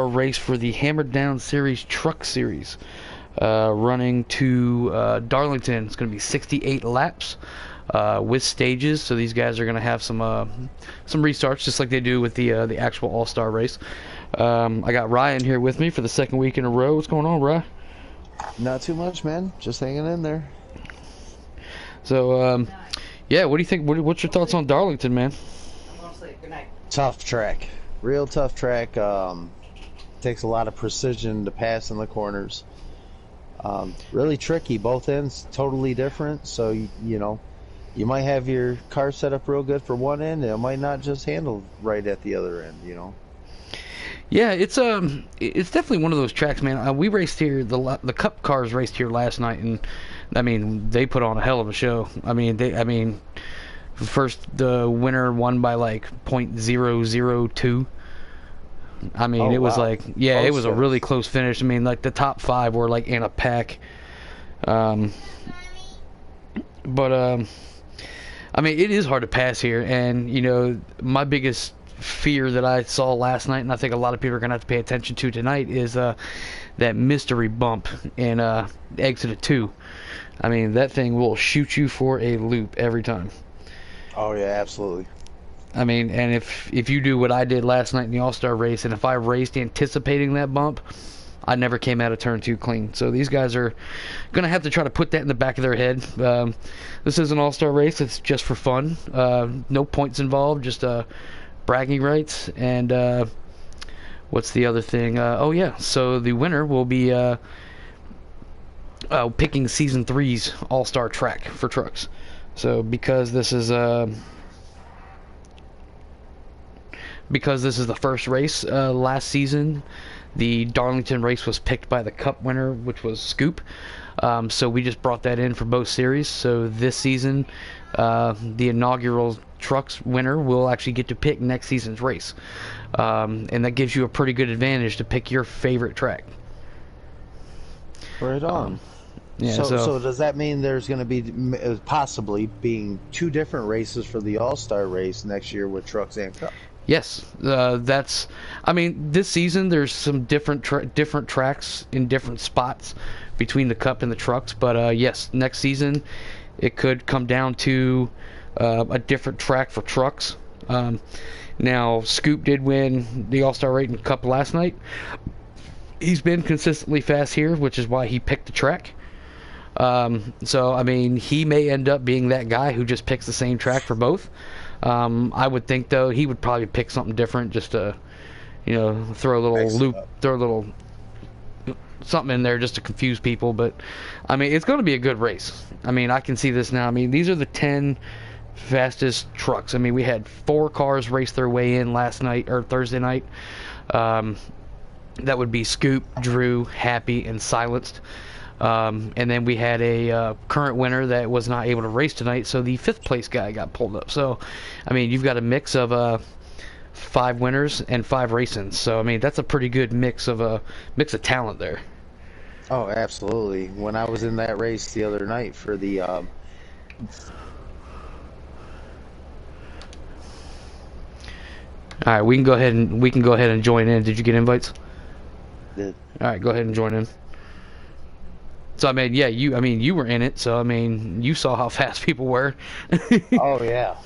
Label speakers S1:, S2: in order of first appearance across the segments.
S1: race for the Hammerdown Series Truck Series, running to Darlington. It's going to be 68 laps with stages. So these guys are going to have some restarts, just like they do with the actual All-Star race. I got Ryan here with me for the second week in a row. What's going on, Ryan?
S2: Not too much, man. Just hanging in there.
S1: So, yeah, what do you think? What's your thoughts on Darlington, man?
S2: Tough track. Real tough track. Takes a lot of precision to pass in the corners. Really tricky. Both ends totally different. So, you might have your car set up real good for one end, and it might not just handle right at the other end,
S1: Yeah, it's definitely one of those tracks, man. We raced here. The Cup cars raced here last night, and I mean they put on a hell of a show. First the winner won by like .002. It was like, yeah, it was a really close finish. I mean, like the top five were like in a pack. It is hard to pass here, and my biggest fear that I saw last night, and I think a lot of people are going to have to pay attention to tonight, is that mystery bump in exit 2. I mean, that thing will shoot you for a loop every time.
S2: Oh, yeah, absolutely.
S1: I mean, and if you do what I did last night in the All-Star race, and if I raced anticipating that bump, I never came out of turn 2 clean. So these guys are going to have to try to put that in the back of their head. This is an All-Star race. It's just for fun. No points involved, just bragging rights. And what's the other thing? So the winner will be picking Season 3's All-Star track for trucks. So because this is the first race last season, the Darlington race was picked by the Cup winner, which was Scoop. So we just brought that in for both series. So this season, the inaugural trucks winner will actually get to pick next season's race. And that gives you a pretty good advantage to pick your favorite track.
S2: Right on.
S1: Yeah,
S2: so does that mean there's going to be possibly being 2 different races for the All-Star race next year with trucks and Cup?
S1: Yes, this season there's some different tracks in different spots between the Cup and the trucks, but yes, next season it could come down to a different track for trucks. Now, Scoop did win the All-Star race and Cup last night. He's been consistently fast here, which is why he picked the track. He may end up being that guy who just picks the same track for both. I would think, though, he would probably pick something different just to, throw a little loop, throw a little something in there just to confuse people. But, it's going to be a good race. I can see this now. These are the 10 fastest trucks. We had 4 cars race their way in last night, or Thursday night. That would be Scoop, Drew, Happy, and Silenced. And then we had a current winner that was not able to race tonight, so the 5th place guy got pulled up. So, you've got a mix of 5 winners and 5 race-ins. So, that's a pretty good mix of talent there.
S2: Oh, absolutely. When I was in that race the other night for the
S1: All right, we can go ahead and join in. Did you get invites?
S2: Did.
S1: All right, go ahead and join in. So you were in it, so you saw how fast people were.
S2: Oh yeah.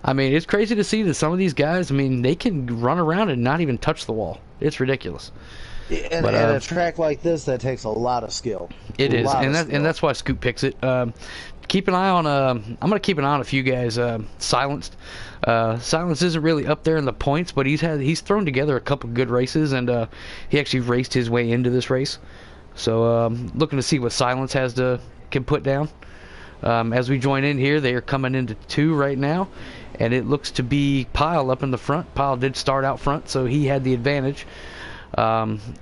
S1: It's crazy to see that some of these guys, they can run around and not even touch the wall. It's ridiculous.
S2: And a track like this, that takes a lot of skill.
S1: It is, and that's why Scoop picks it. Keep an eye on. I'm gonna keep an eye on a few guys. Silenced. Silence isn't really up there in the points, but he's thrown together a couple good races, and he actually raced his way into this race. So looking to see what Silence can put down. As we join in here, they are coming into 2 right now, and it looks to be Pyle up in the front. Pyle did start out front, so he had the advantage.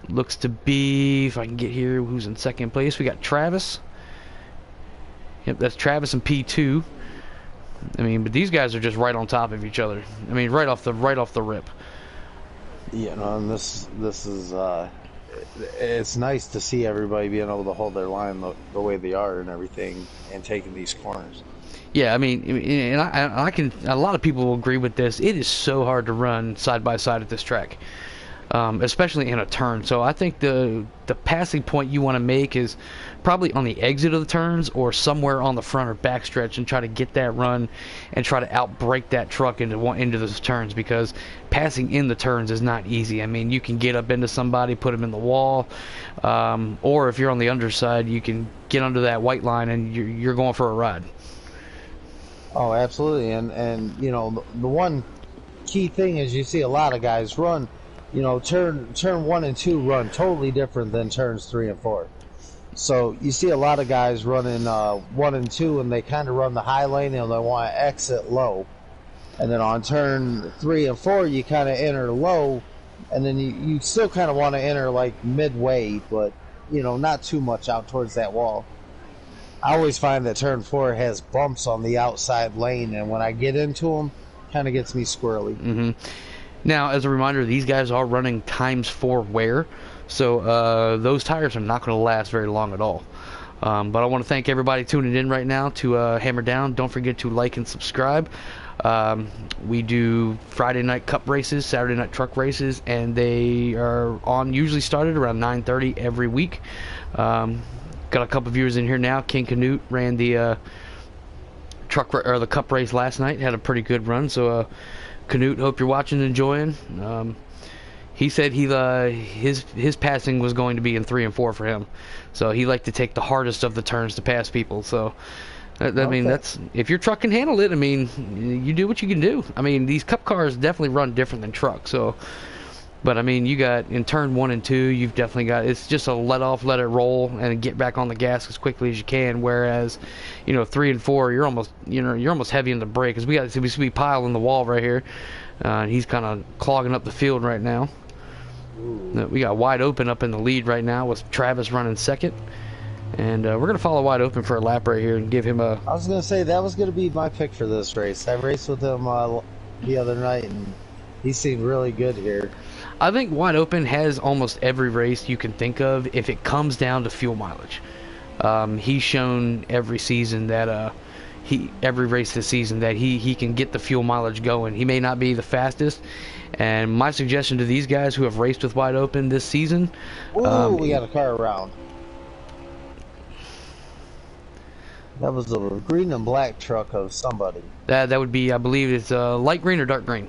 S1: Looks to be, if I can get here, who's in second place. We got Travis. Yep, that's Travis and P2. But these guys are just right on top of each other. Right off the rip.
S2: Yeah, no, and this is it's nice to see everybody being able to hold their line the way they are and everything, and taking these corners.
S1: Yeah, and I can. A lot of people will agree with this. It is so hard to run side by side at this track. especially in a turn. So I think the passing point you want to make is probably on the exit of the turns or somewhere on the front or back stretch, and try to get that run and try to outbrake that truck into those turns, because passing in the turns is not easy. I mean, you can get up into somebody, put them in the wall, or if you're on the underside, you can get under that white line and you're going for a ride.
S2: Oh, absolutely. And you know, the one key thing is you see a lot of guys run, you know, turn 1 and 2 run totally different than turns 3 and 4. So you see a lot of guys running 1 and 2, and they kind of run the high lane and they want to exit low. And then on turn 3 and 4, you kind of enter low, and then you still kind of want to enter like midway, but you know, not too much out towards that wall. I always find that turn 4 has bumps on the outside lane, and when I get into them, kind of gets me squirrely.
S1: Mm-hmm. Now, as a reminder, these guys are running ×4 wear, so those tires are not going to last very long at all. But I want to thank everybody tuning in right now to Hammerdown. Don't forget to like and subscribe. We do Friday night cup races, Saturday night truck races, and they are usually started around 9:30 every week. Got a couple viewers in here now. King Canute ran the the cup race last night. Had a pretty good run. So Canute, hope you're watching and enjoying. He said his passing was going to be in 3 and 4 for him. So he liked to take the hardest of the turns to pass people. So I mean, that's, if your truck can handle it, I mean, you do what you can do. I mean, these cup cars definitely run different than trucks. So, but I mean, you got in turn 1 and 2, you've definitely got, it's just a let it roll and get back on the gas as quickly as you can. Whereas, you know, 3 and 4, you're almost heavy in the brake, because we see we pile in the wall right here. He's kind of clogging up the field right now. We got Wide Open up in the lead right now with Travis running second. And we're going to follow Wide Open for a lap right here and give him a...
S2: I was going to say, that was going to be my pick for this race. I raced with him the other night, and he seemed really good here.
S1: I think Wide Open has almost every race you can think of if it comes down to fuel mileage. He's shown every season that... every race this season that he can get the fuel mileage going. He may not be the fastest, and my suggestion to these guys who have raced with Wide Open this season...
S2: Ooh, we got a car around. That was a green and black truck of somebody.
S1: That would be, I believe it's light green or dark green.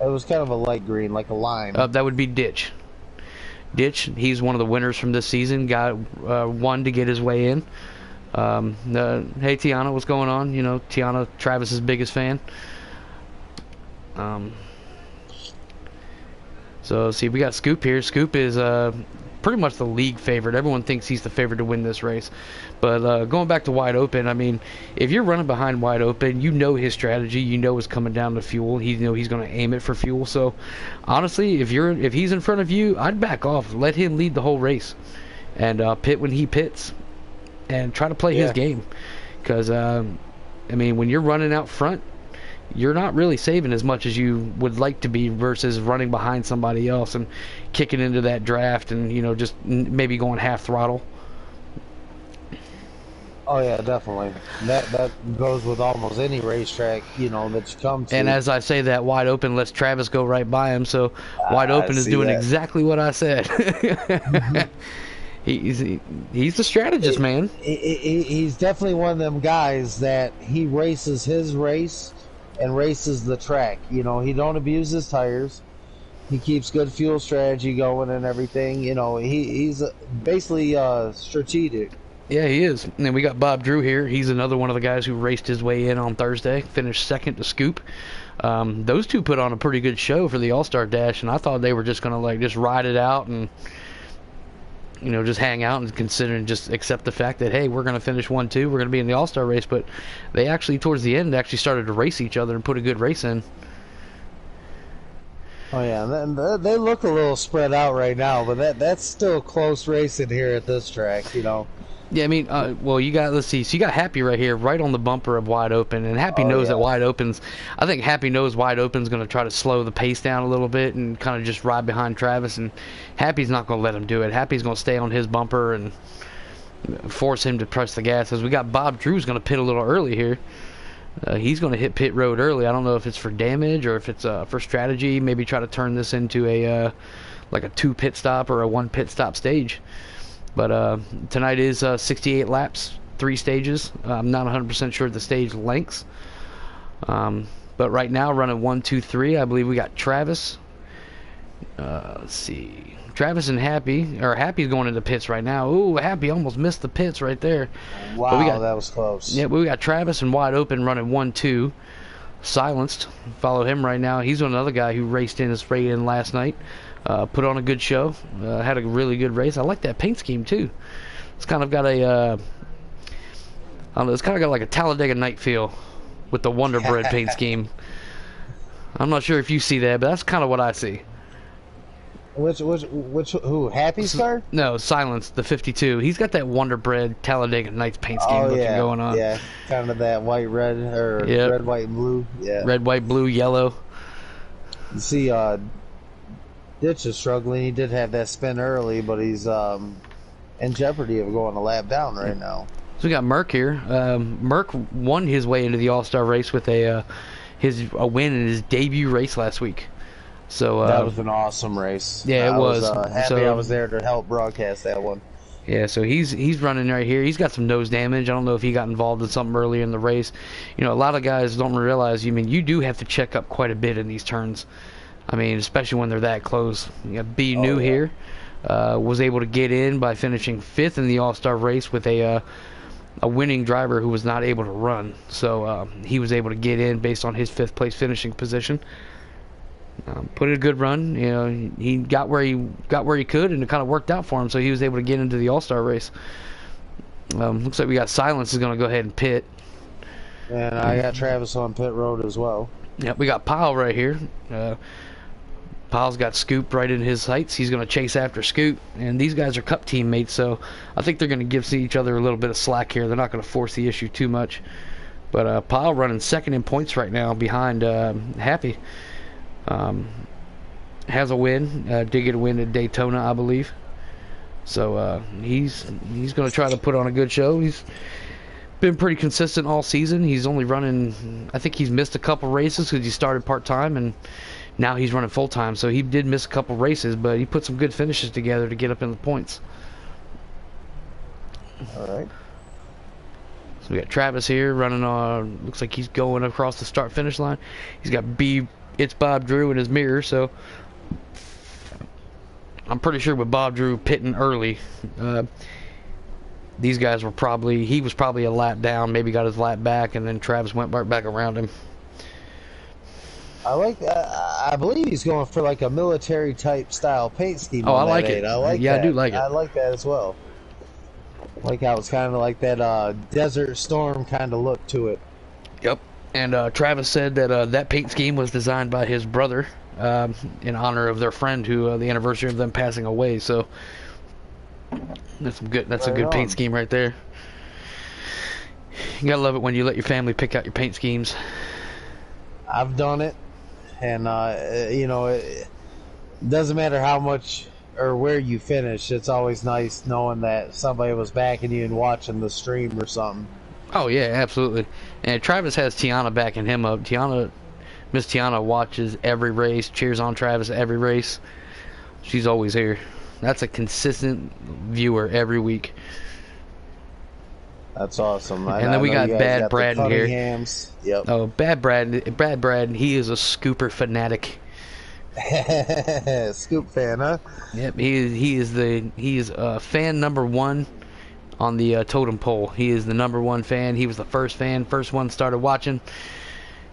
S2: It was kind of a light green, like a lime.
S1: That would be Ditch. Ditch, he's one of the winners from this season. Got won to get his way in. Hey Tiana, what's going on? You know, Tiana, Travis's biggest fan. So see, we got Scoop here. Scoop is pretty much the league favorite. Everyone thinks he's the favorite to win this race. But going back to Wide Open, I mean, if you're running behind Wide Open, you know his strategy. You know it's coming down to fuel. He's going to aim it for fuel. So honestly, if he's in front of you, I'd back off. Let him lead the whole race, and pit when he pits, and try to play his game. Because I mean, when you're running out front, you're not really saving as much as you would like to be versus running behind somebody else and kicking into that draft and, you know, just maybe going half throttle.
S2: Oh yeah, definitely. That goes with almost any racetrack, you know, that you come to.
S1: And as I say that, Wide Open lets Travis go right by him, so Wide Open is doing exactly what I said. He's the strategist, man.
S2: He's definitely one of them guys that he races his race and races the track. You know, he don't abuse his tires. He keeps good fuel strategy going and everything. You know, he's basically strategic.
S1: Yeah, he is. And then we got Bob Drew here. He's another one of the guys who raced his way in on Thursday, finished second to Scoop. Those two put on a pretty good show for the All-Star Dash, and I thought they were just going to like just ride it out and, you know, just hang out and consider and just accept the fact that, hey, we're going to finish 1-2, we're going to be in the All-Star race. But they actually, towards the end, actually started to race each other and put a good race in.
S2: Oh yeah, they look a little spread out right now, but that's still close racing here at this track, you know.
S1: Yeah, I mean, well, you got, let's see, so you got Happy right here, right on the bumper of Wide Open, and Happy knows that Wide Open's, I think Happy knows Wide Open's going to try to slow the pace down a little bit and kind of just ride behind Travis, and Happy's not going to let him do it. Happy's going to stay on his bumper and force him to press the gas. As we got Bob Drew's going to pit a little early here. He's going to hit pit road early. I don't know if it's for damage or if it's for strategy. Maybe try to turn this into a like a 2 pit stop or a 1 pit stop stage. But tonight is 68 laps, 3 stages. I'm not 100% sure the stage lengths. But right now, running 1, 2, 3, I believe we got Travis. Let's see. Travis and Happy's going into pits right now. Ooh, Happy almost missed the pits right there.
S2: Wow, that was close.
S1: Yeah, we got Travis and Wide Open running 1, 2. Silenced. Follow him right now. He's another guy who raced in last night. Put on a good show. Had a really good race. I like that paint scheme too. It's kind of got a, I don't know, it's kind of got like a Talladega Night feel with the Wonder Bread paint scheme. I'm not sure if you see that, but that's kind of what I see.
S2: Who? Happy's car?
S1: No, Silence, the 52. He's got that Wonder Bread Talladega Nights paint scheme going on.
S2: Yeah, kind of that white, red, or red, white, and blue. Yeah.
S1: Red, white, blue, yellow.
S2: You see, Ditch is struggling. He did have that spin early, but he's in jeopardy of going a lap down right now.
S1: So we got Merck here. Merck won his way into the All-Star race with a win in his debut race last week. So
S2: that was an awesome race.
S1: Yeah, it was.
S2: Happy I was there to help broadcast that one.
S1: Yeah, so he's running right here. He's got some nose damage. I don't know if he got involved in something earlier in the race. You know, a lot of guys don't realize. You do have to check up quite a bit in these turns. I mean, especially when they're that close. B New here was able to get in by finishing 5th in the All-Star race with a winning driver who was not able to run. So he was able to get in based on his 5th place finishing position. Put in a good run. You know, he got where he could, and it kind of worked out for him. So he was able to get into the All-Star race. Looks like we got Silence is going to go ahead and pit.
S2: And I got Travis on pit road as well.
S1: Yep, we got Pyle right here. Pyle's got Scoop right in his sights. He's going to chase after Scoop, and these guys are Cup teammates, so I think they're going to give each other a little bit of slack here. They're not going to force the issue too much. But Pyle running 2nd in points right now behind Happy. Has a win. Did get a win at Daytona, I believe. So he's going to try to put on a good show. He's been pretty consistent all season. He's only running, I think he's missed a couple races because he started part-time, and now he's running full-time. So he did miss a couple races, but he put some good finishes together to get up in the points.
S2: All right.
S1: So we got Travis here running on, looks like he's going across the start-finish line. He's got It's Bob Drew in his mirror, so I'm pretty sure with Bob Drew pitting early, these guys were he was probably a lap down, maybe got his lap back, and then Travis went right back around him.
S2: I like that. I believe he's going for like a military type style paint scheme.
S1: Oh, I like it.
S2: I like
S1: yeah,
S2: that.
S1: I do like it.
S2: I like that as well. Like how it's kind of like that Desert Storm kind of look to it.
S1: Yep. And Travis said that that paint scheme was designed by his brother in honor of their friend who the anniversary of them passing away. So that's good. That's a good paint scheme right there. You gotta love it when you let your family pick out your paint schemes.
S2: I've done it, and you know, it doesn't matter how much or where you finish. It's always nice knowing that somebody was backing you and watching the stream or something.
S1: Oh yeah, absolutely. And Travis has Tiana backing him up. Miss Tiana watches every race, cheers on Travis every race. She's always here. That's a consistent viewer every week.
S2: That's awesome.
S1: And then we got Bad Brad in here.
S2: Yep.
S1: Oh, Bad Brad, he is a scooper fanatic.
S2: Scoop fan, huh?
S1: Yep, he is fan number 1 on the totem pole. He is the number 1 fan. He was the first one started watching,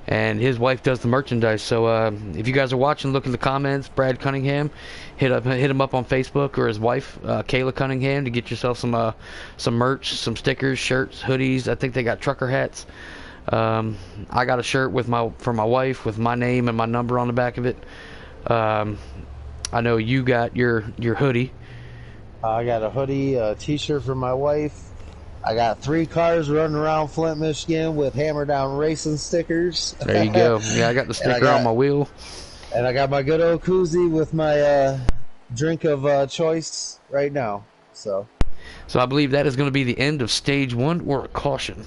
S1: and his wife does the merchandise. So if you guys are watching, look in the comments. Brad Cunningham, hit him up on Facebook, or his wife Kayla Cunningham, to get yourself some merch, some stickers, shirts, hoodies. I think they got trucker hats. I got a shirt for my wife with my name and my number on the back of it. I know you got your hoodie.
S2: I got a hoodie, a t-shirt for my wife. I got 3 cars running around Flint, Michigan with Hammerdown racing stickers.
S1: There you go. Yeah, I got the sticker on my wheel.
S2: And I got my good old koozie with my drink of choice right now. So
S1: I believe that is going to be the end of stage 1, or a caution.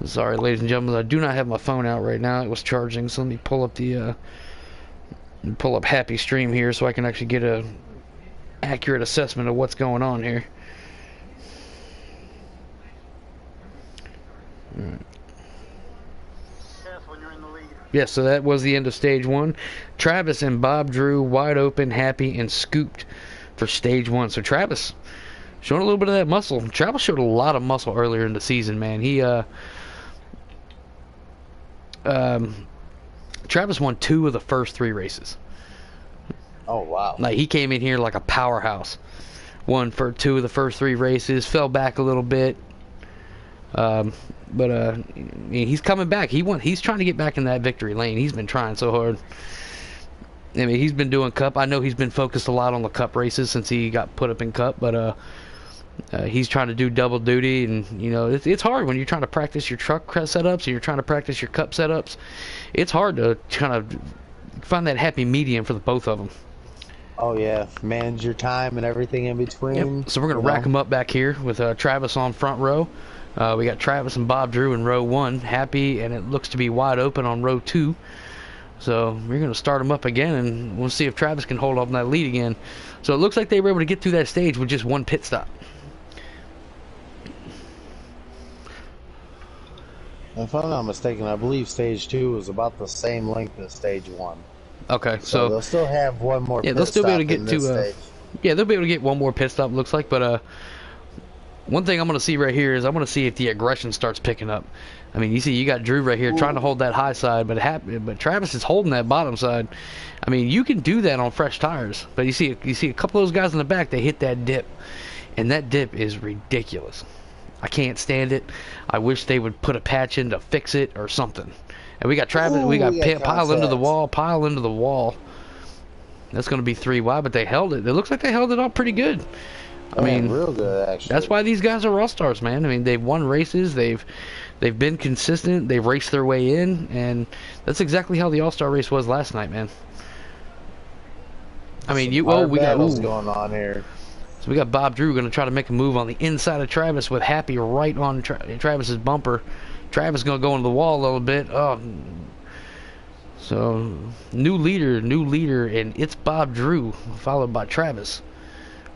S1: Sorry, ladies and gentlemen, I do not have my phone out right now. It was charging, so let me pull up the pull up Happy Stream here so I can actually get a accurate assessment of what's going on here. All right. Yeah, so that was the end of stage 1. Travis and Bob Drew wide open, Happy, and scooped for stage 1. So Travis showing a little bit of that muscle. Travis showed a lot of muscle earlier in the season, man. He Travis won 2 of the first 3 races.
S2: Oh wow!
S1: Like, he came in here like a powerhouse. Won for 2 of the first 3 races. Fell back a little bit. But he's coming back. He's trying to get back in that victory lane. He's been trying so hard. I mean, he's been doing Cup. I know he's been focused a lot on the Cup races since he got put up in Cup, but he's trying to do double duty, and you know it's hard when you're trying to practice your truck setups and you're trying to practice your Cup setups. It's hard to kind of find that happy medium for the both of them.
S2: Oh yeah, manage your time and everything in between.
S1: Yep. So we're gonna rack them up back here with Travis on front row. We got Travis and Bob Drew in row 1, Happy, and it looks to be wide open on row 2. So we're going to start them up again, and we'll see if Travis can hold up that lead again. So it looks like they were able to get through that stage with just 1 pit stop.
S2: If I'm not mistaken, I believe stage 2 is about the same length as stage 1.
S1: Okay,
S2: so they'll still have 1 more.
S1: Yeah,
S2: pit
S1: they'll still be able to
S2: stop
S1: get to. Yeah, they'll be able to get 1 more pit stop. Looks like, but one thing I'm going to see right here is I want to see if the aggression starts picking up. I mean, you got Drew right here trying to hold that high side, but Travis is holding that bottom side. I mean, you can do that on fresh tires, but you see a couple of those guys in the back, they hit that dip, and that dip is ridiculous. I can't stand it. I wish they would put a patch in to fix it or something. And we got Travis, we got pile into the wall. That's going to be 3 wide, but they held it. It looks like they held it up pretty good. I mean,
S2: real good actually.
S1: That's why these guys are all-stars, man. I mean, they've won races, they've been consistent, they've raced their way in, and that's exactly how the all-star race was last night, man. I mean, we got
S2: going on here.
S1: So we got Bob Drew going to try to make a move on the inside of Travis with Happy right on Travis's bumper. Travis going to go into the wall a little bit. Oh, so new leader, and it's Bob Drew followed by Travis.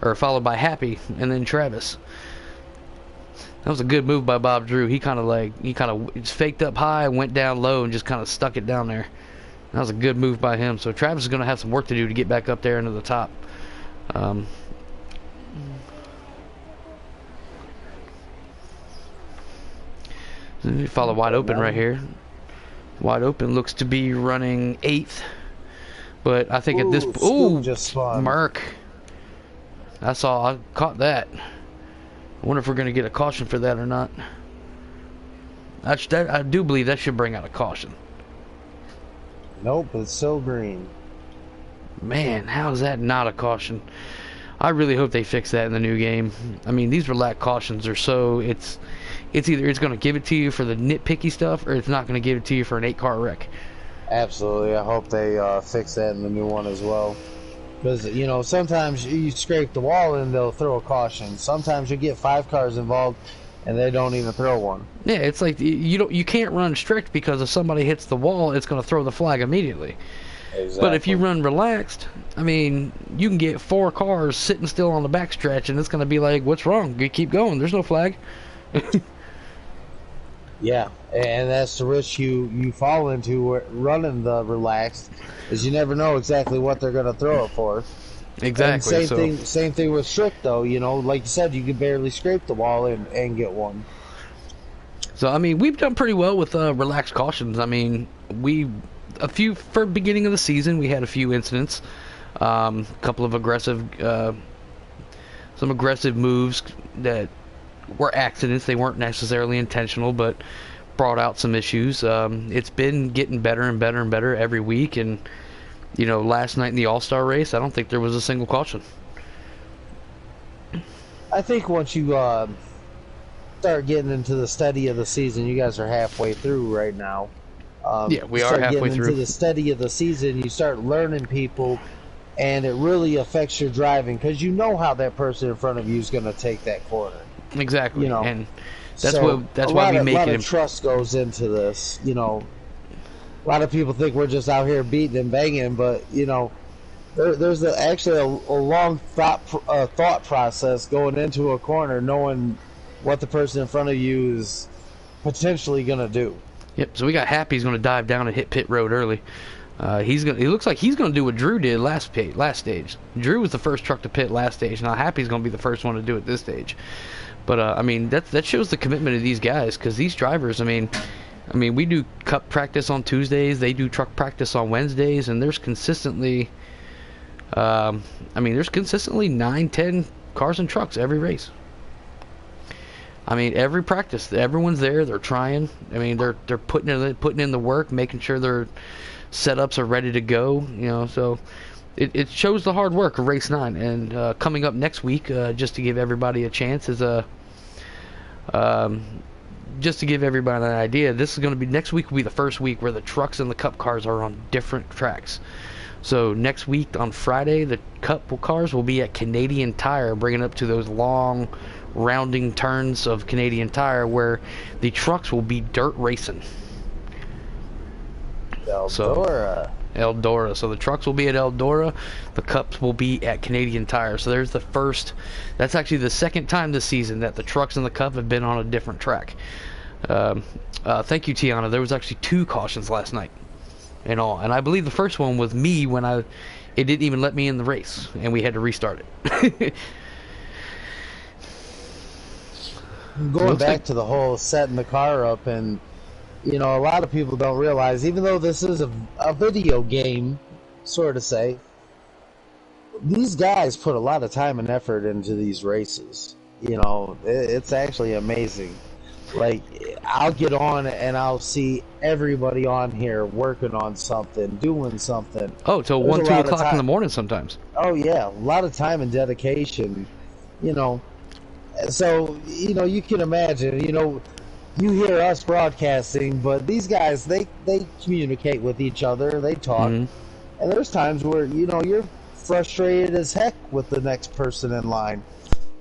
S1: Or followed by Happy, and then Travis. That was a good move by Bob Drew. He kind of faked up high, went down low, and just kind of stuck it down there. That was a good move by him. So Travis is going to have some work to do to get back up there into the top. Follow wide open right here. Wide open looks to be running 8th, but I think at this Merc. I caught that. I wonder if we're going to get a caution for that or not. I do believe that should bring out a caution.
S2: Nope, it's still green.
S1: Man, how is that not a caution? I really hope they fix that in the new game. I mean, these relaxed cautions are so... It's either it's going to give it to you for the nitpicky stuff, or it's not going to give it to you for an 8-car wreck.
S2: Absolutely. I hope they fix that in the new one as well. Because, you know, sometimes you scrape the wall and they'll throw a caution. Sometimes you get 5 cars involved and they don't even throw one.
S1: Yeah, it's like you can't run strict because if somebody hits the wall, it's going to throw the flag immediately.
S2: Exactly.
S1: But if you run relaxed, I mean, you can get 4 cars sitting still on the backstretch and it's going to be like, what's wrong? You keep going. There's no flag.
S2: Yeah, and that's the risk you fall into running the relaxed, is you never know exactly what they're going to throw it for.
S1: Exactly.
S2: And same thing with strict though. You know, like you said, you could barely scrape the wall and get one.
S1: So I mean, we've done pretty well with relaxed cautions. I mean, for beginning of the season, we had a few incidents, a couple of some aggressive moves that were accidents. They weren't necessarily intentional, but brought out some issues. It's been getting better and better and better every week, and you know, last night in the all-star race, I don't think there was a single caution.
S2: I think once you start getting into the steady of the season, you guys are halfway through right now.
S1: Yeah, we are halfway through.
S2: Into the steady of the season, you start learning people, and it really affects your driving because you know how that person in front of you is going to take that corner.
S1: Exactly.
S2: You know,
S1: and That's why we make
S2: a lot
S1: it.
S2: of trust goes into this. You know, a lot of people think we're just out here beating and banging, but you know, there's actually a long thought process going into a corner, knowing what the person in front of you is potentially going to do.
S1: Yep. So we got Happy's going to dive down and hit pit road early. It looks like he's going to do what Drew did last stage. Drew was the first truck to pit last stage. Now Happy's going to be the first one to do it this stage. But I mean, that shows the commitment of these guys, because these drivers, I mean, we do cup practice on Tuesdays, they do truck practice on Wednesdays, and there's consistently, there's consistently 9-10 cars and trucks every race. I mean, every practice, everyone's there, they're trying. I mean, they're putting in the work, making sure their setups are ready to go. You know, so it shows the hard work of race 9. And coming up next week, just to give everybody a chance, is just to give everybody an idea, this is going to be, next week will be the first week where the trucks and the cup cars are on different tracks. So next week on Friday, the cup cars will be at Canadian Tire, bringing up to those long rounding turns of Canadian Tire, where the trucks will be dirt racing. Eldora. So the trucks will be at Eldora, the cups will be at Canadian Tire. So there's that's actually the second time this season that the trucks and the cup have been on a different track. Thank you, Tiana. There was actually 2 cautions last night in all, and I believe the first one was me when it didn't even let me in the race, and we had to restart it.
S2: Going back to the whole setting the car up, and you know, a lot of people don't realize, even though this is a video game, sort of say, these guys put a lot of time and effort into these races. You know, it's actually amazing. Like, I'll get on and I'll see everybody on here working on something, doing something.
S1: Oh, till 1, 2 o'clock in the morning sometimes.
S2: Oh yeah, a lot of time and dedication. You know, so you know, you can imagine. You know, you hear us broadcasting, but these guys, they communicate with each other, they talk, and there's times where, you know, you're frustrated as heck with the next person in line,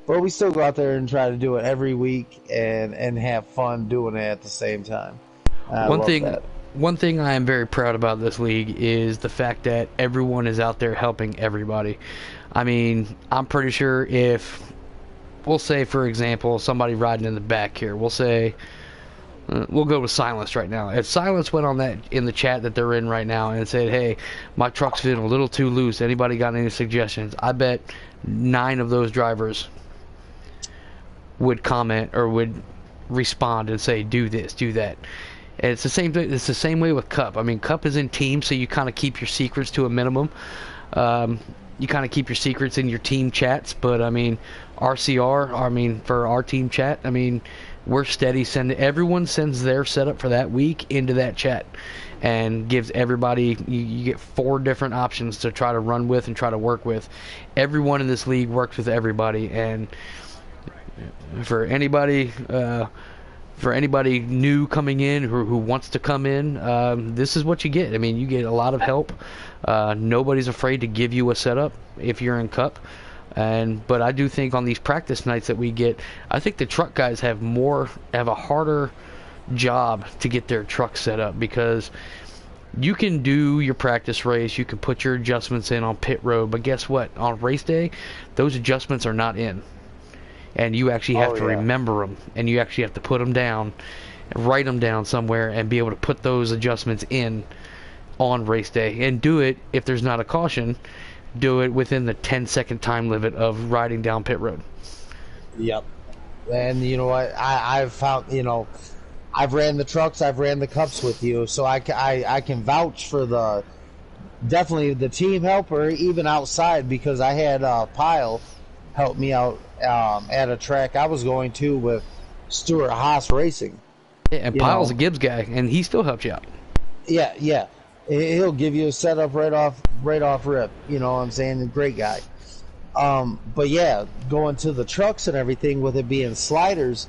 S2: but we still go out there and try to do it every week and have fun doing it at the same time.
S1: One thing I am very proud about this league is the fact that everyone is out there helping everybody. I mean, I'm pretty sure if, we'll say, for example, somebody riding in the back here, we'll say, we'll go with Silence right now. If Silence went on that in the chat that they're in right now and said, hey, my truck's feeling a little too loose, anybody got any suggestions? I bet 9 of those drivers would comment or would respond and say, do this, do that. And it's the same thing. It's the same way with Cup. I mean, Cup is in teams, so you kind of keep your secrets to a minimum. You kind of keep your secrets in your team chats, but I mean, RCR, for our team chat, I mean, we're steady everyone sends their setup for that week into that chat and gives everybody, you get 4 different options to try to run with and try to work with. Everyone in this league works with everybody, and for anybody new coming in who wants to come in, this is what you get. I mean, you get a lot of help. Nobody's afraid to give you a setup if you're in Cup. But I do think on these practice nights that we get, I think the truck guys have a harder job to get their truck set up, because you can do your practice race, you can put your adjustments in on pit road, but guess what? On race day, those adjustments are not in. And you actually have to remember them, and you actually have to put them down, write them down somewhere, and be able to put those adjustments in on race day. And do it, if there's not a caution, do it within the 10-second time limit of riding down pit road. Yep.
S2: And you know what? I've found, you know, I've ran the trucks, I've ran the cups with you, so I can vouch for definitely the team help, or even outside, because I had Pyle help me out at a track I was going to with Stuart Haas Racing.
S1: Yeah, and Pyle's a Gibbs guy, and he still helps you out.
S2: Yeah. He'll give you a setup right off rip. You know what I'm saying? A great guy. But yeah, going to the trucks and everything, with it being sliders,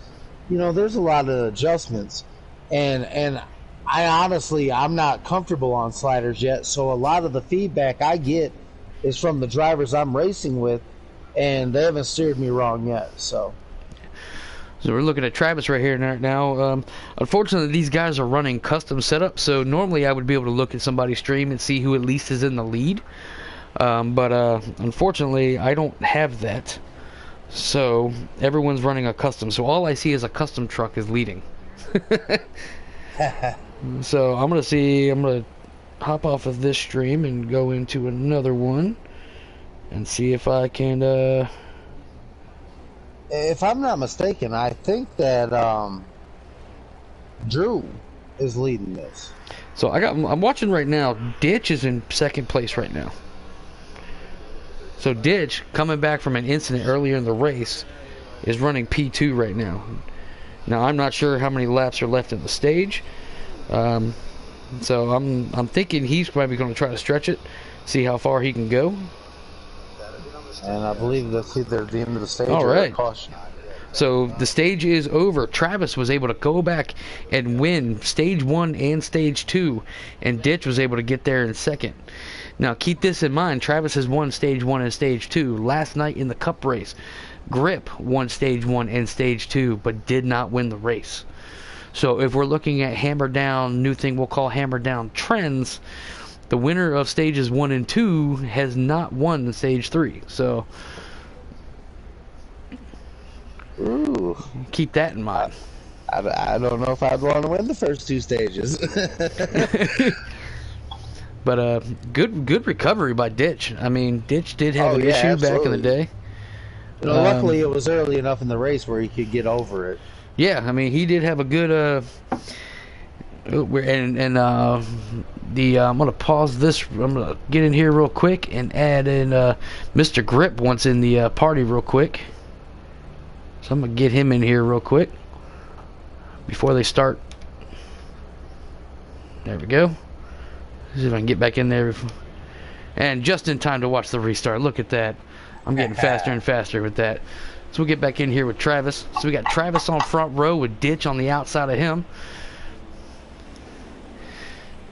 S2: you know, there's a lot of adjustments. And I honestly, I'm not comfortable on sliders yet, so a lot of the feedback I get is from the drivers I'm racing with, and they haven't steered me wrong yet. So,
S1: So we're looking at Travis right here now. Unfortunately, these guys are running custom setup, so normally I would be able to look at somebody's stream and see who at least is in the lead. But unfortunately, I don't have that. So everyone's running a custom. So all I see is a custom truck is leading. So I'm gonna hop off of this stream and go into another one and see if I can.
S2: If I'm not mistaken, I think that Drew is leading this.
S1: So I'm watching right now. Ditch is in second place right now. So Ditch, coming back from an incident earlier in the race, is running P2 right now. Now I'm not sure how many laps are left in the stage. So I'm thinking he's probably going to try to stretch it, see how far he can go.
S2: And I believe that's either the end of the stage
S1: All
S2: or
S1: right.
S2: a caution.
S1: So the stage is over. Travis was able to go back and win stage 1 and stage 2, and Ditch was able to get there in second. Now keep this in mind, Travis has won stage 1 and stage 2 last night in the cup race. Grip won stage 1 and stage 2 but did not win the race. So if we're looking at Hammerdown, new thing we'll call Hammerdown trends, the winner of stages 1 and 2 has not won the stage 3. So
S2: Ooh.
S1: keep that in mind.
S2: I don't know if I'd want to win the first 2 stages.
S1: But good recovery by Ditch. I mean, Ditch did have an issue
S2: absolutely.
S1: back in the day.
S2: Luckily, it was early enough in the race where he could get over it.
S1: Yeah, I mean, he did have a good. I'm gonna pause this. I'm gonna get in here real quick and add in Mr. Grip once in the party real quick. So I'm gonna get him in here real quick before they start. There we go. See if I can get back in there. And just in time to watch the restart. Look at that. I'm getting faster and faster with that. So we'll get back in here with Travis. So we got Travis on front row with Ditch on the outside of him.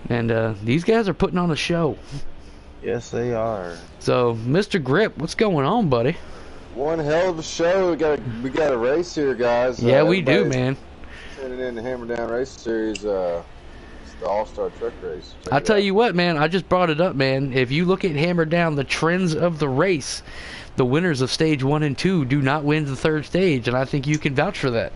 S1: And these guys are putting on a show.
S2: Yes, they are.
S1: So, Mr. Grip, what's going on, buddy?
S3: One hell of a show. We got a race here, guys.
S1: Yeah, we do, man.
S3: Tuning in the Hammerdown Race Series. It's the All-Star Truck Race.
S1: I'll tell you what, man. I just brought it up, man. If you look at Hammerdown, the trends of the race, the winners of stage 1 and 2 do not win the third stage, and I think you can vouch for that.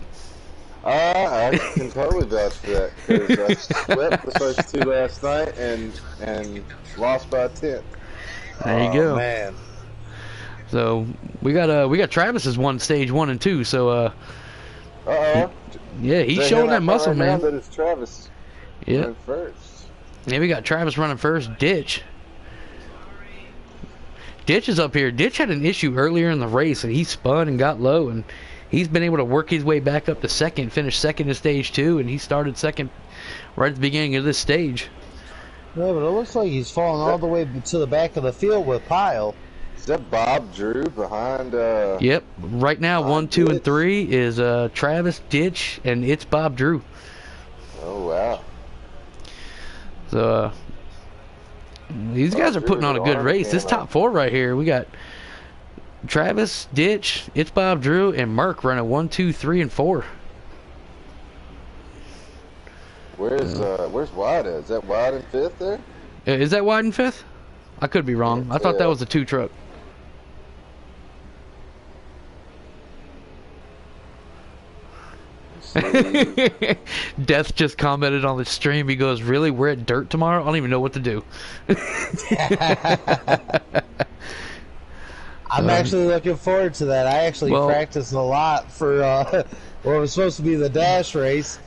S3: I can totally vouch for that because I swept the first 2 last night and lost by 10.
S1: There you go,
S2: man.
S1: So we got Travis has won stage 1 and 2. So yeah, he's showing that muscle, man.
S3: But it's Travis.
S1: Yeah.
S3: First.
S1: Yeah, we got Travis running first. Ditch is up here. Ditch had an issue earlier in the race, and he spun and got low, and he's been able to work his way back up to second, finished second in stage 2, and he started second right at the beginning of this stage.
S2: Yeah, but it looks like he's falling all the way to the back of the field with Pyle.
S3: Is that Bob Drew behind?
S1: Yep. Right now, 1, 2, and 3 is Travis, Ditch, and it's Bob Drew.
S3: Oh, wow.
S1: So these guys are putting on a good race. This top 4 right here, we got Travis, Ditch, it's Bob Drew, and Merck running 1, 2, 3, and 4.
S3: Where's Wide at? Is that Wide in 5th there?
S1: Is that Wide in 5th? I could be wrong. I thought that was a 2 truck. Death just commented on the stream. He goes, "Really? We're at dirt tomorrow? I don't even know what to do."
S2: I'm actually looking forward to that. I actually practiced a lot for what was supposed to be the dash race,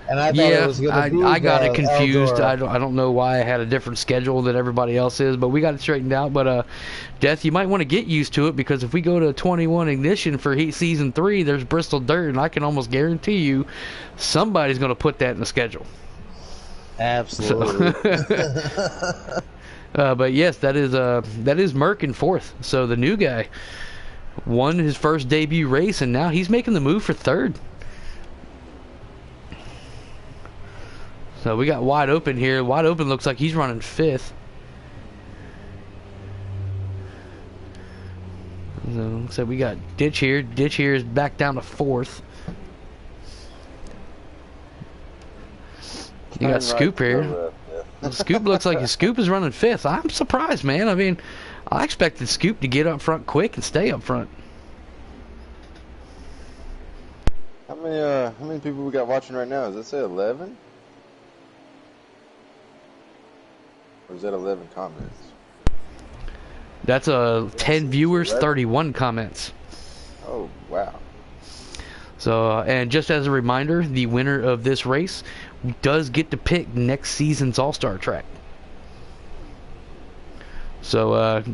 S2: and I thought it was going to be
S1: I got it confused.
S2: Eldora.
S1: I don't know why I had a different schedule than everybody else is, but we got it straightened out. But Death, you might want to get used to it, because if we go to 21 Ignition for season 3, there's Bristol Dirt, and I can almost guarantee you somebody's going to put that in the schedule.
S2: Absolutely.
S1: So, but yes, that is Merck in 4th. So the new guy won his first debut race, and now he's making the move for 3rd. So we got Wide Open here. Wide Open looks like he's running 5th. So we got Ditch here. Ditch here is back down to 4th. You got Scoop here. Scoop looks like Scoop is running 5th. I'm surprised, man. I mean, I expected Scoop to get up front quick and stay up front.
S3: How many people we got watching right now? Does that say 11? Or is that 11 comments?
S1: That's 10 viewers, 31 comments.
S3: Oh, wow.
S1: So, and just as a reminder, the winner of this race does get to pick next season's All-Star track. So,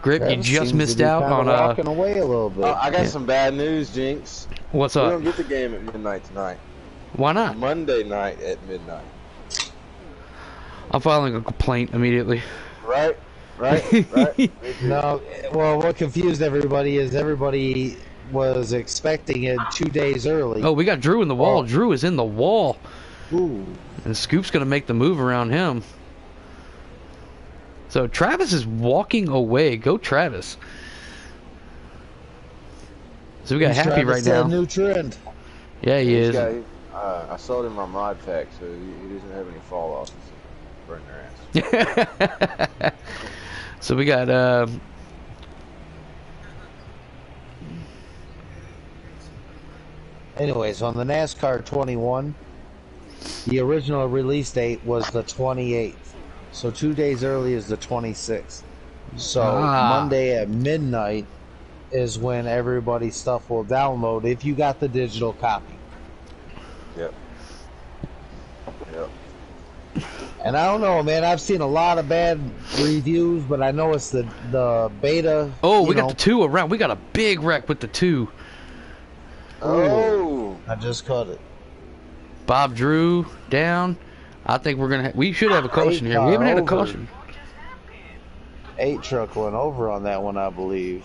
S1: Grip, you just missed out on
S2: walking away a little bit.
S3: I got some bad news, Jinx.
S1: What's
S3: We
S1: up?
S3: don't get the game at midnight tonight.
S1: Why not?
S3: Monday night at midnight.
S1: I'm filing a complaint immediately.
S3: Right.
S2: No, well, what confused everybody is everybody was expecting it 2 days early.
S1: Oh, we got Drew in the wall.
S2: Oh.
S1: Drew is in the wall.
S2: Ooh.
S1: And Scoop's going to make the move around him. So Travis is walking away. Go Travis. So we got
S2: He's
S1: Happy
S2: trying to
S1: right
S2: set
S1: now.
S2: a new trend.
S1: Yeah, he is.
S3: I sold him my mod pack, so he doesn't have any fall offs. Burn their ass.
S1: So we got
S2: Anyways, on the NASCAR 21, the original release date was the 28th. So 2 days early is the 26th. So Monday at midnight is when everybody's stuff will download if you got the digital copy.
S3: Yep.
S2: And I don't know, man. I've seen a lot of bad reviews, but I know it's the beta.
S1: Oh, we got the 2 around. We got a big wreck with the 2.
S3: Oh,
S2: I just caught it.
S1: Bob Drew down. I think we're gonna. We should have a caution here. We haven't had a caution.
S2: 8 truck went over on that one, I believe.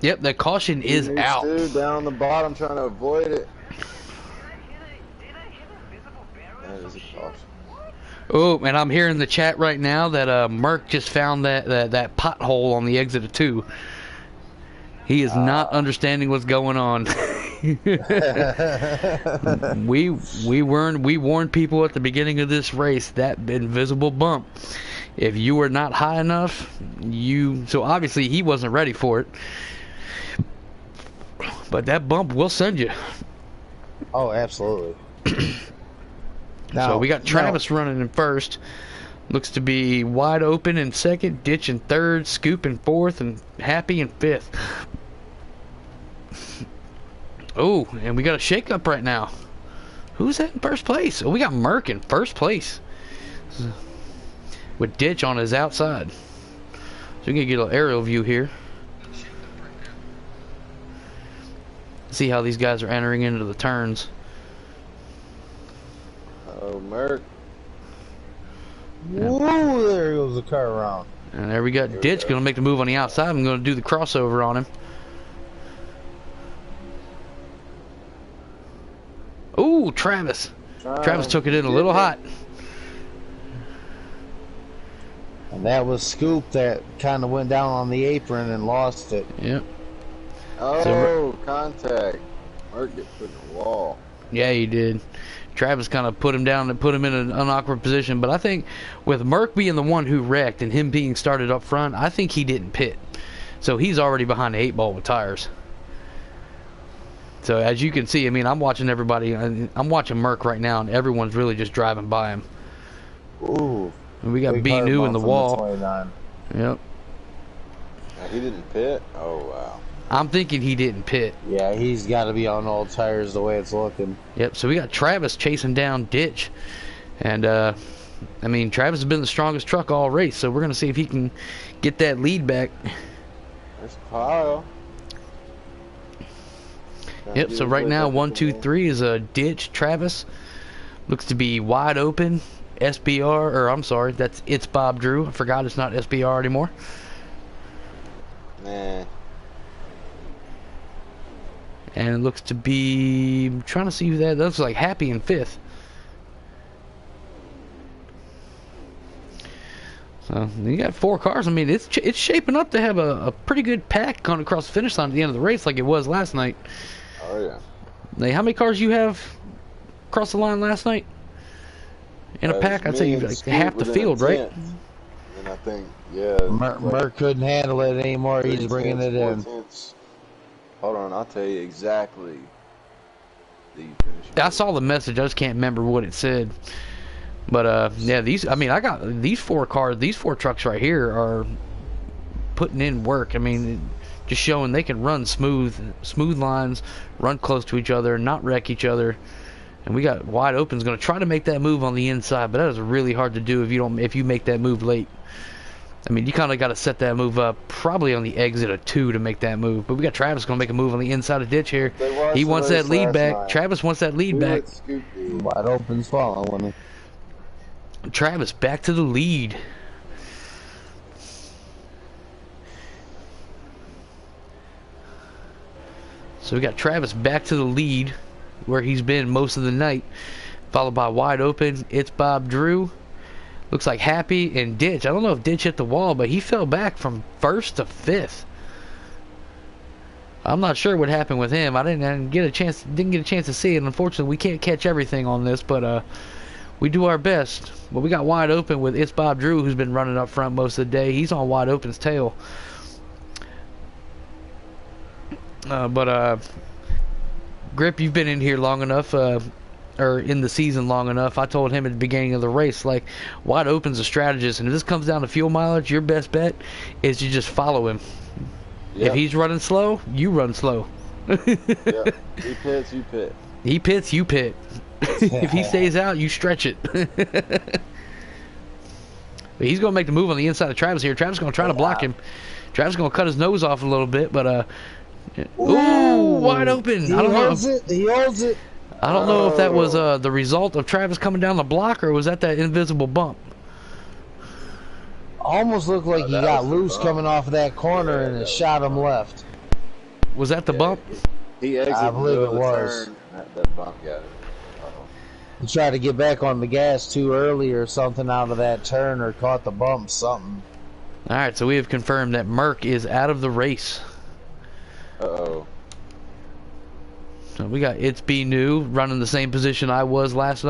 S1: Yep, the caution is out.
S3: Dude, down the bottom trying to avoid it. That is a caution.
S1: Oh, and I'm hearing in the chat right now that Merc just found that pothole on the exit of 2. He is not understanding what's going on. we warned people at the beginning of this race that invisible bump. If you were not high enough, so obviously he wasn't ready for it. But that bump will send you.
S2: Oh, absolutely.
S1: So we got Travis running in first. Looks to be wide open in second, Ditch in third, Scoop in fourth, and Happy in fifth. Oh, and we got a shakeup right now. Who's that in first place? Oh, we got Merc in first place. With Ditch on his outside. So we can get an aerial view here. See how these guys are entering into the turns.
S3: Oh, Merc.
S2: Whoa, there goes the car around.
S1: And there we got Ditch going to make the move on the outside. I'm going to do the crossover on him. Ooh, Travis. Travis took it in a little hot.
S2: And that was Scoop that kind of went down on the apron and lost it.
S1: Yep.
S3: Oh, contact. Merc get put in the wall.
S1: Yeah, he did. Travis kind of put him down and put him in an awkward position. But I think with Merc being the one who wrecked and him being started up front, I think he didn't pit. So he's already behind the 8-ball with tires. So as you can see, I mean, I'm watching everybody. I'm watching Merc right now, and everyone's really just driving by him.
S2: Ooh.
S1: And we got B New in the wall. Yep.
S3: He didn't pit? Oh, wow.
S1: I'm thinking he didn't pit.
S2: Yeah, he's got to be on old tires the way it's looking.
S1: Yep, so we got Travis chasing down Ditch. And, I mean, Travis has been the strongest truck all race, so we're going to see if he can get that lead back.
S3: There's Kyle.
S1: Yep, so right now, 1, 2, 3 is a Ditch, Travis. Looks to be wide open. SBR, or I'm sorry, it's Bob Drew. I forgot it's not SBR anymore.
S3: Nah.
S1: And it looks to be, I'm trying to see who that looks like. Happy in fifth. So you got 4 cars. I mean, it's shaping up to have a pretty good pack going across the finish line at the end of the race, like it was last night.
S3: Oh yeah.
S1: Like, how many cars you have across the line last night? In a pack, I'd say you like half the field, right?
S3: And I think, yeah.
S2: Merc couldn't handle it anymore. He's bringing it in.
S3: Hold on, I'll tell you exactly.
S1: I saw the message. I just can't remember what it said. But yeah, I got these 4 cars. These 4 trucks right here are putting in work. I mean, just showing they can run smooth lines, run close to each other, not wreck each other. And we got Wide Open's going to try to make that move on the inside, but that is really hard to do if you make that move late. I mean, you kind of got to set that move up probably on the exit of 2 to make that move. But we got Travis going to make a move on the inside of ditch here. He wants that lead back. Travis wants that lead back.
S2: Wide Open's following.
S1: Travis back to the lead. So we got Travis back to the lead where he's been most of the night, followed by Wide Open. It's Bob Drew. Looks like Happy and Ditch. I don't know if Ditch hit the wall, but he fell back from 1st to 5th. I'm not sure what happened with him. I didn't get a chance to see it. Unfortunately, we can't catch everything on this, but we do our best. But we got Wide Open with It's Bob Drew, who's been running up front most of the day. He's on Wide Open's tail. Grip, you've been in here long enough, or in the season long enough. I told him at the beginning of the race, like, Wide Open's a strategist, and if this comes down to fuel mileage, your best bet is to just follow him. Yep. If he's running slow, you run slow.
S3: Yep. He pits, you pit.
S1: He pits, you pit. If he stays out, you stretch it. But he's going to make the move on the inside of Travis here. Travis is going to try to block him. Travis is going to cut his nose off a little bit, but ooh, Wide Open.
S2: He holds it. He holds it.
S1: I don't know if that was the result of Travis coming down the block, or was that invisible bump?
S2: Almost looked like he got loose coming off of that corner and it shot him left.
S1: Was that the bump?
S3: He exited.
S2: I believe it was.
S3: That bump got it.
S2: He tried to get back on the gas too early or something out of that turn, or caught the bump, something.
S1: Alright, so we have confirmed that Merc is out of the race.
S3: Uh-oh.
S1: So we got It's Be New running the same position I was last.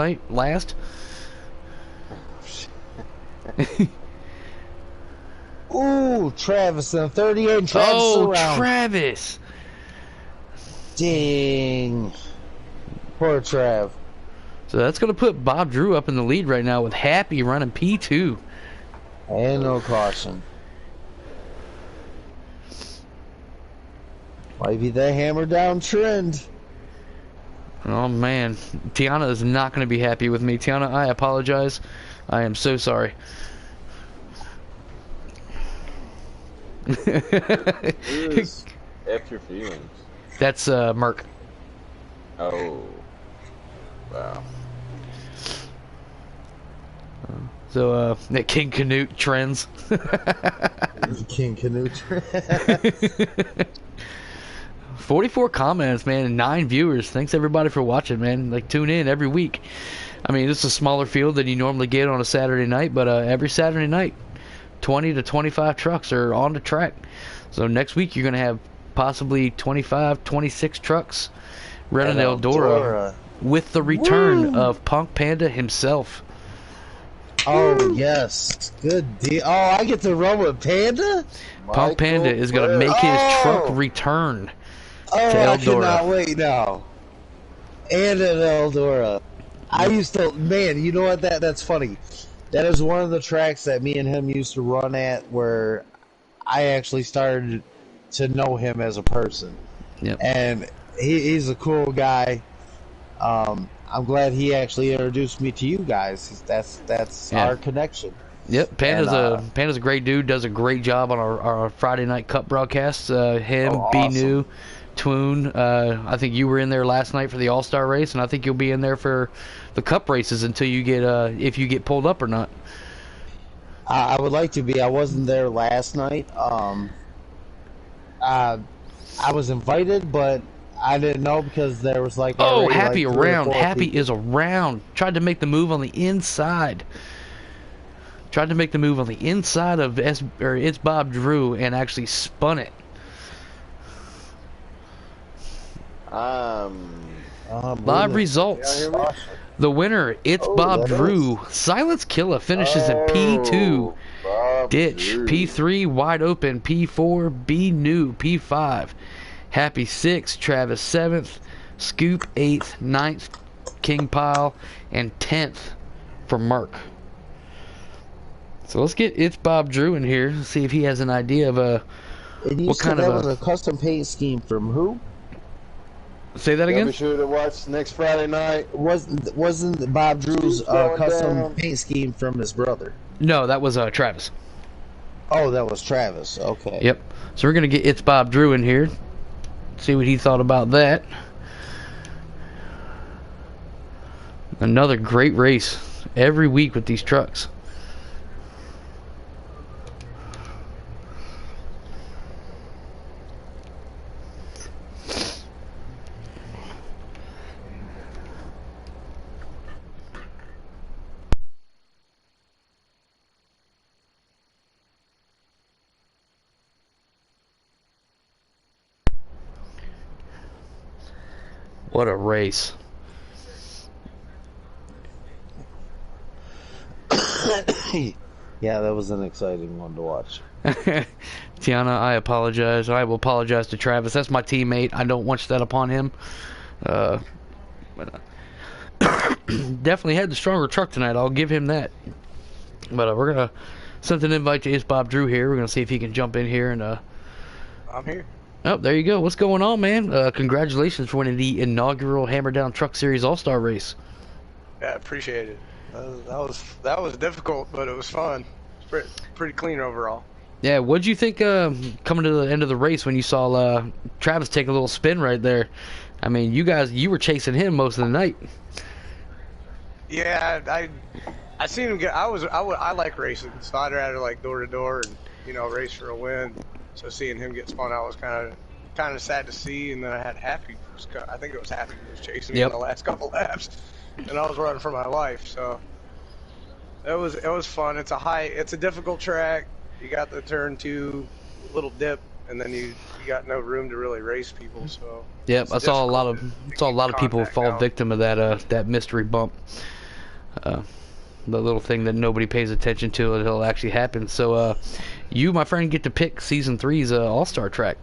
S2: Ooh, Travis in 38. Travis around.
S1: Travis!
S2: Dang. Poor Trav.
S1: So that's going to put Bob Drew up in the lead right now with Happy running P2.
S2: And no caution. Might be the Hammerdown trend.
S1: Oh man, Tiana is not going to be happy with me. Tiana, I apologize. I am so sorry.
S3: Who's F Your Feelings?
S1: That's Merc.
S3: Oh, wow.
S1: So that King Canute trends.
S2: King Canute.
S1: 44 comments, man, and 9 viewers. Thanks everybody for watching, man. Like, tune in every week. I mean, this is a smaller field than you normally get on a Saturday night, but every Saturday night, 20 to 25 trucks are on the track. So next week you're going to have possibly 25, 26 trucks running Eldora with the return of Punk Panda himself.
S2: Oh, yes. Good deal. Oh, I get to run with Panda?
S1: Punk Panda is going to make his truck return to Eldora.
S2: I cannot wait now. And at Eldora. I used to, man, you know what? That's funny. That is one of the tracks that me and him used to run at where I actually started to know him as a person.
S1: Yep.
S2: And he's a cool guy. I'm glad he actually introduced me to you guys. That's our connection.
S1: Yep, Panda's a great dude. Does a great job on our Friday night Cup broadcasts. Him,
S2: awesome.
S1: Be New, Twoon. I think you were in there last night for the All-Star race, and I think you'll be in there for the Cup races until you get if you get pulled up or not.
S2: I would like to be. I wasn't there last night. I was invited, but I didn't know because there was like
S1: Happy
S2: like
S1: around. Happy is around. Tried to make the move on the inside. Tried to make the move on the inside of It's Bob Drew and actually spun it. Live results. The winner, it's Bob Drew. Silence Killer finishes at P2. Ditch,
S3: Drew.
S1: P3, Wide Open, P4, B New, P5. Happy 6th, Travis 7th, Scoop 8th, 9th, King Pile, and 10th for Mark. So let's get It's Bob Drew in here, see if he has an idea of what kind of
S2: that was a custom paint scheme from who?
S1: Say that again?
S3: Be sure to watch next Friday night.
S2: Wasn't Bob Drew's custom
S3: down.
S2: paint scheme from his brother?
S1: No, that was Travis.
S2: Oh, that was Travis. Okay.
S1: Yep. So we're gonna get It's Bob Drew in here, see what he thought about that. Another great race every week with these trucks. What a race.
S2: Yeah, that was an exciting one to watch.
S1: Tiana, I apologize. I will apologize to Travis. That's my teammate. I don't wish that upon him. Definitely had the stronger truck tonight. I'll give him that. But we're going to send an invite to It's Bob Drew here. We're going to see if he can jump in here. And
S4: I'm here.
S1: Oh, there you go. What's going on, man? Congratulations for winning the inaugural Hammerdown Truck Series All-Star race.
S4: Yeah, appreciate it. That was difficult, but it was fun. It's pretty clean overall.
S1: Yeah, what'd you think coming to the end of the race when you saw Travis take a little spin right there? I mean, you were chasing him most of the night.
S4: Yeah, I seen him get. I like racing, so I'd rather like door to door and race for a win. So seeing him get spun out was kind of sad to see. And then I had Happy. I think it was Happy who was chasing me in the last couple laps, and I was running for my life. So it was fun. It's a difficult track. You got the turn 2 little dip, and then you got no room to really race people. So
S1: yep, I saw a lot of people fall victim of that mystery bump. The little thing that nobody pays attention to until it actually happens. So you, my friend, get to pick Season 3's All-Star track.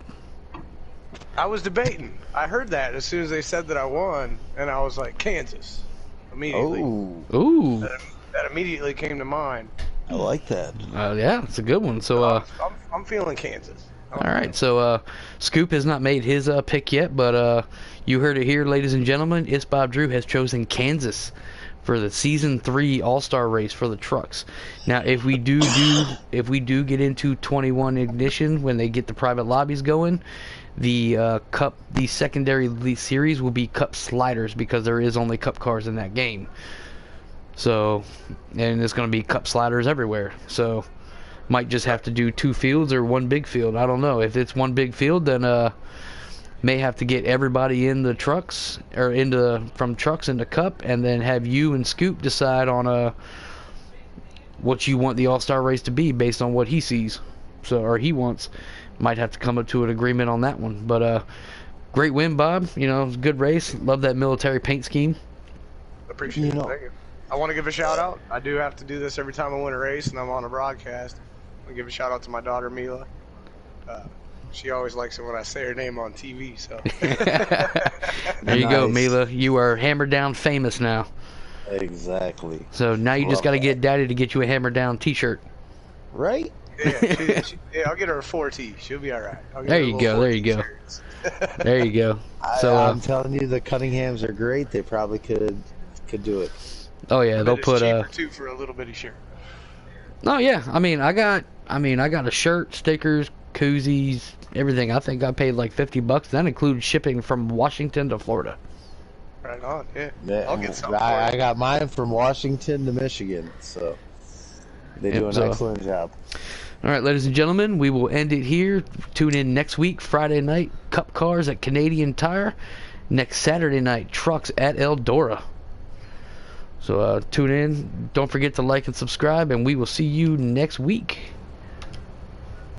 S4: I was debating. I heard that as soon as they said that I won, and I was like, Kansas. Immediately.
S1: Ooh.
S4: That immediately came to mind.
S2: I like that.
S1: Yeah, it's a good one. So
S4: I'm feeling Kansas.
S1: All right, so Scoop has not made his pick yet, but you heard it here, ladies and gentlemen. It's Bob Drew has chosen Kansas for the Season 3 All-Star race for the trucks. Now, if we do get into 21 ignition when they get the private lobbies going, the secondary series will be Cup sliders because there is only Cup cars in that game. So, and it's going to be Cup sliders everywhere. So, might just have to do 2 fields or 1 big field. I don't know. If it's 1 big field, then may have to get everybody in the trucks or from trucks into Cup, and then have you and Scoop decide on what you want the All-Star race to be based on what he sees, or he wants. Might have to come up to an agreement on that one. But great win, Bob. Good race. Love that military paint scheme.
S4: Appreciate it. Thank you. I want to give a shout out. I do have to do this every time I win a race and I'm on a broadcast. I want to give a shout out to my daughter Mila. She always likes it when I say her name on TV. So
S1: there you go, Mila. You are Hammerdown famous now.
S2: Exactly.
S1: So now you just got to get Daddy to get you a Hammerdown T-shirt.
S2: Right?
S4: Yeah, I'll get her a 4T. She'll be all right.
S1: There you go. There you go. There you go. So
S2: I'm telling you, the Cunninghams are great. They probably could do it.
S1: Oh yeah, they'll put
S4: too for a little bitty shirt.
S1: Oh yeah, I mean I got a shirt, stickers, koozies, everything. I think I paid like $50. That includes shipping from Washington to Florida.
S4: Right on, yeah. I'll get some.
S2: I got mine from Washington to Michigan, so they do an excellent job.
S1: All right, ladies and gentlemen, we will end it here. Tune in next week, Friday night, Cup Cars at Canadian Tire. Next Saturday night, Trucks at Eldora. So tune in. Don't forget to like and subscribe, and we will see you next week.